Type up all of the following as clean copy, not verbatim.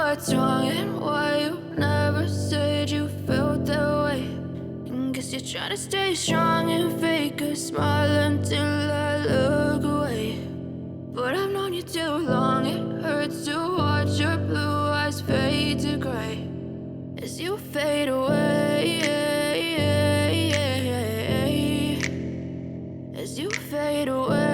what's wrong and why you never said you felt that way. And guess you're trying to stay strong and fake a smile until I look away. But I've known you too long, it hurts to watch your blue eyes fade to gray as you fade away, as you fade away.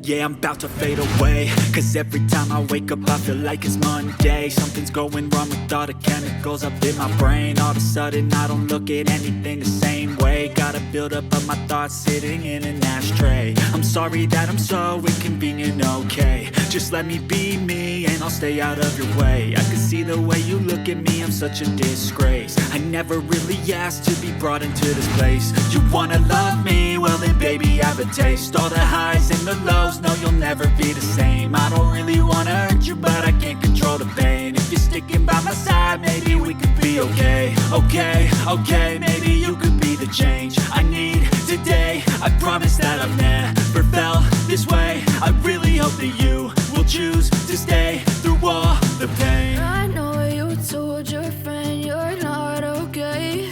Yeah, I'm about to fade away, cause every time I wake up I feel like it's Monday. Something's going wrong with all the chemicals up in my brain. All of a sudden I don't look at anything the same way. Gotta build up of my thoughts sitting in an ashtray. I'm sorry that I'm so inconvenient, okay. Just let me be me and I'll stay out of your way. I can see the way you look at me, I'm such a disgrace. I never really asked to be brought into this place. You wanna love me? Well then baby I have a taste. All the highs and the lows, no you'll never be the same. I don't really wanna hurt you but I can't control the pain. If you're sticking by my side maybe we could be okay. Okay, maybe you could be the change I need today. I promise that I've never felt this way. I really hope that you will choose to stay through all the pain. I know you told your friend you're not okay,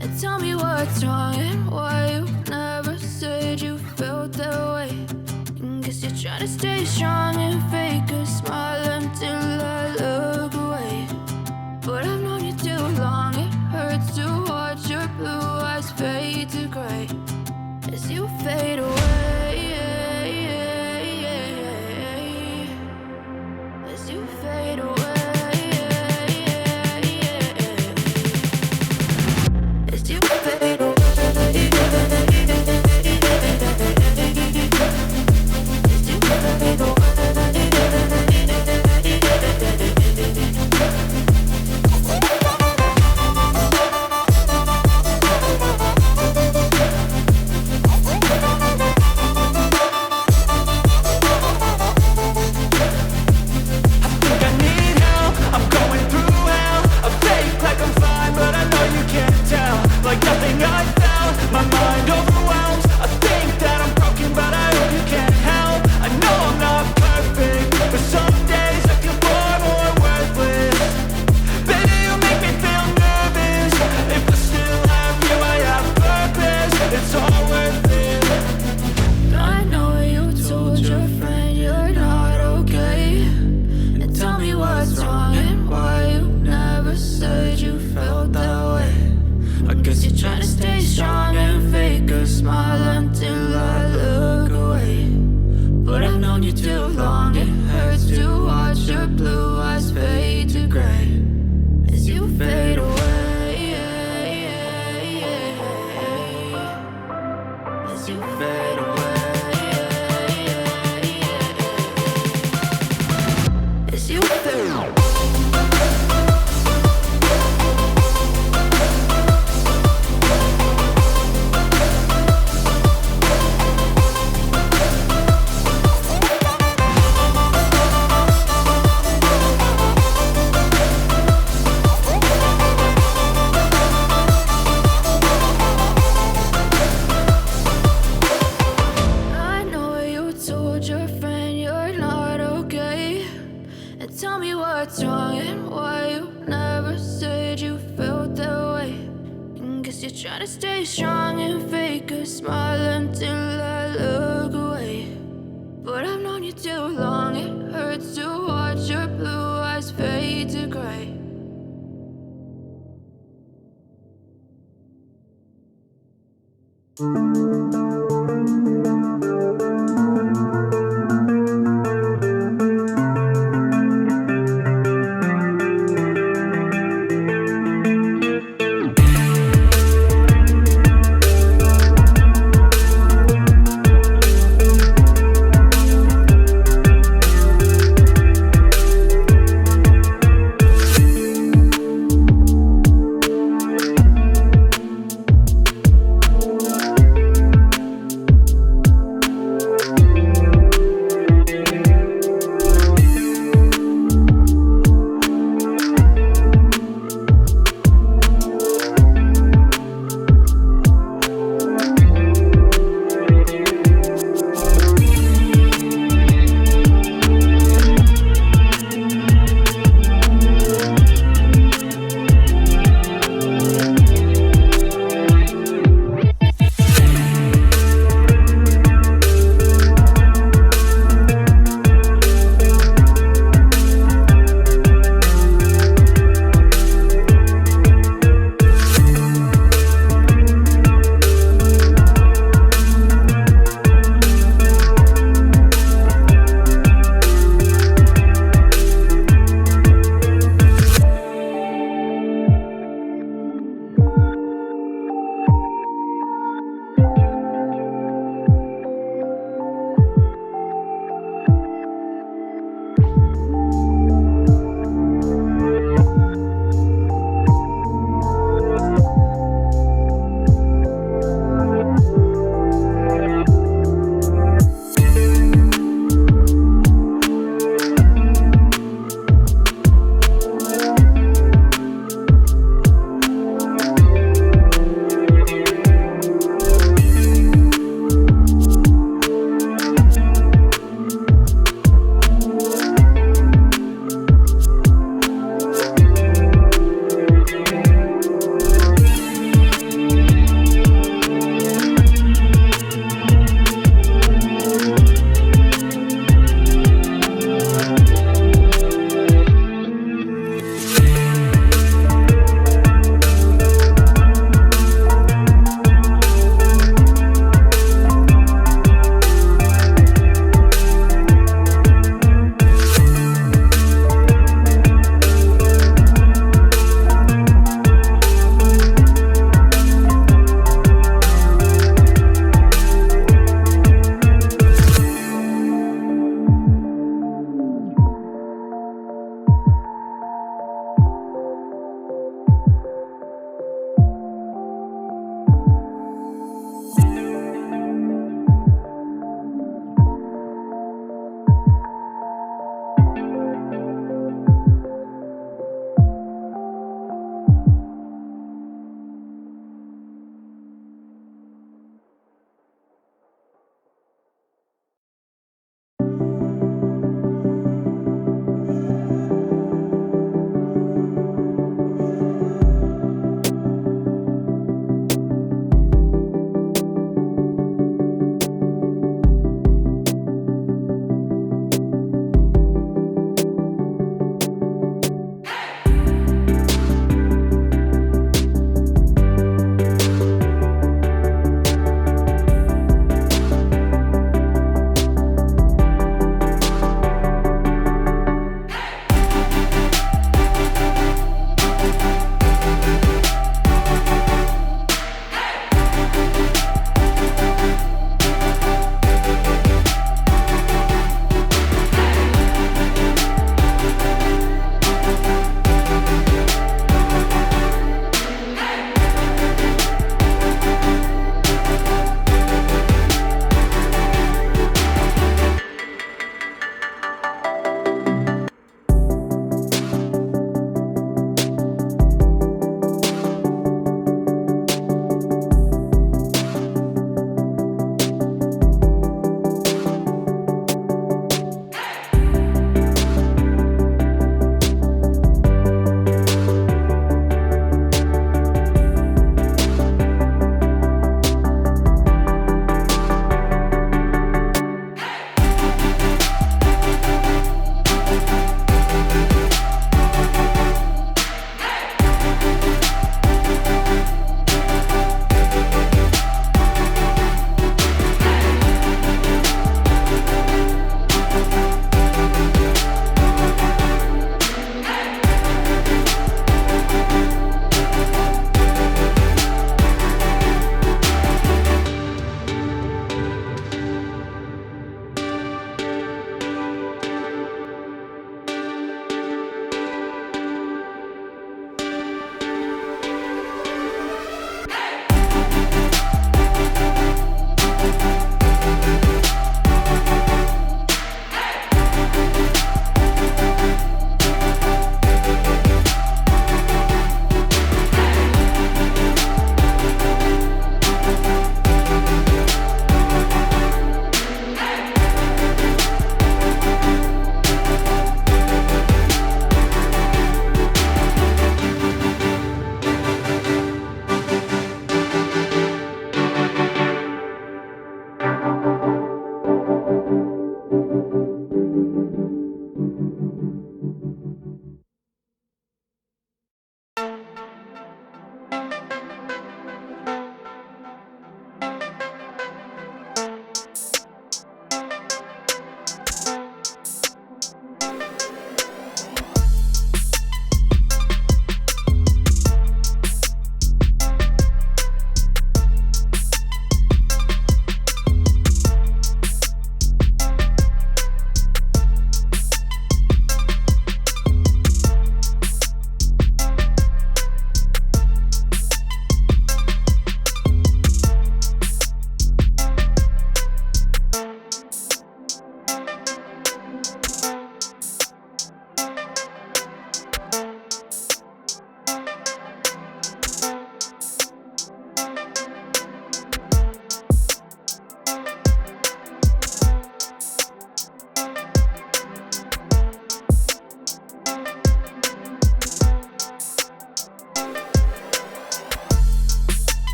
and tell me what's wrong and why you never said you felt that way. And guess you're trying to stay strong and fake a smile until I look away. But I've known you too long, it hurts to watch your blue eyes fade to gray as you fade away, as you fade away, as you fade away. Try to stay strong and fake a smile until I look away. But I've known you too long,